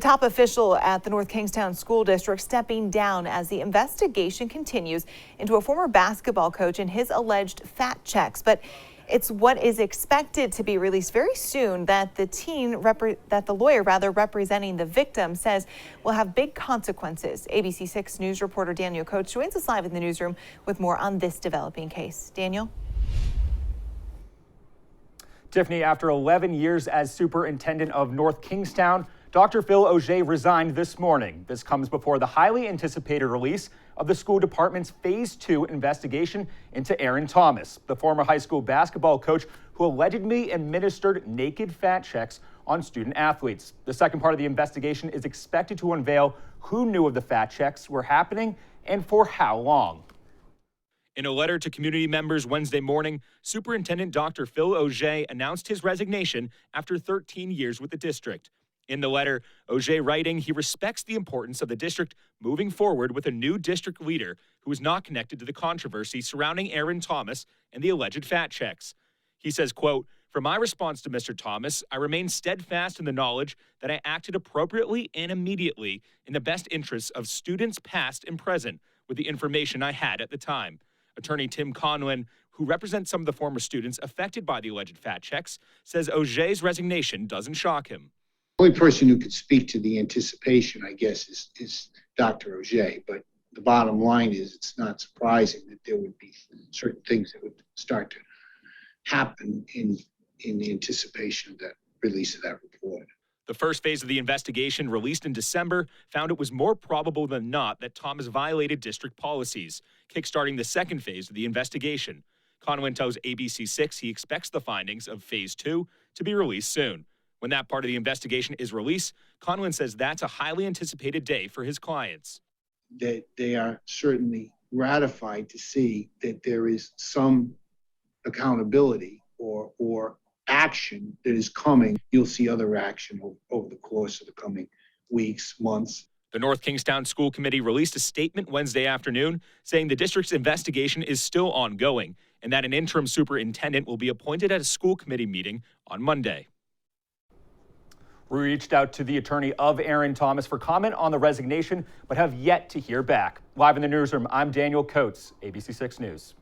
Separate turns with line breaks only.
top official at the North Kingstown School District stepping down as the investigation continues into a former basketball coach and his alleged fat checks. But it's what is expected to be released very soon that the lawyer representing the victim says will have big consequences. ABC 6 News reporter Daniel Coates joins us live in the newsroom with more on this developing case. Daniel?
Tiffany, after 11 years as superintendent of North Kingstown, Dr. Phil Auger resigned this morning. This comes before the highly anticipated release of the school department's Phase 2 investigation into Aaron Thomas, the former high school basketball coach who allegedly administered naked fat checks on student athletes. The second part of the investigation is expected to unveil who knew of the fat checks were happening and for how long.
In a letter to community members Wednesday morning, Superintendent Dr. Phil Auger announced his resignation after 13 years with the district. In the letter, Auger writing he respects the importance of the district moving forward with a new district leader who is not connected to the controversy surrounding Aaron Thomas and the alleged fat checks. He says, quote, "For my response to Mr. Thomas, I remain steadfast in the knowledge that I acted appropriately and immediately in the best interests of students past and present with the information I had at the time." Attorney Tim Conlon, who represents some of the former students affected by the alleged fat checks, says Auger's resignation doesn't shock him.
The only person who could speak to the anticipation, I guess, is Dr. Auger. But the bottom line is it's not surprising that there would be certain things that would start to happen in anticipation of that release of that report.
The first phase of the investigation, released in December, found it was more probable than not that Thomas violated district policies, kickstarting the second phase of the investigation. Conlon tells ABC 6 he expects the findings of Phase 2 to be released soon. When that part of the investigation is released, Conlon says that's a highly anticipated day for his clients.
That they are certainly gratified to see that there is some accountability or action that is coming. You'll see other action over the course of the coming weeks, months.
The North Kingstown School Committee released a statement Wednesday afternoon saying the district's investigation is still ongoing and that an interim superintendent will be appointed at a school committee meeting on Monday.
We reached out to the attorney of Aaron Thomas for comment on the resignation, but have yet to hear back. Live in the newsroom, I'm Daniel Coates, ABC 6 News.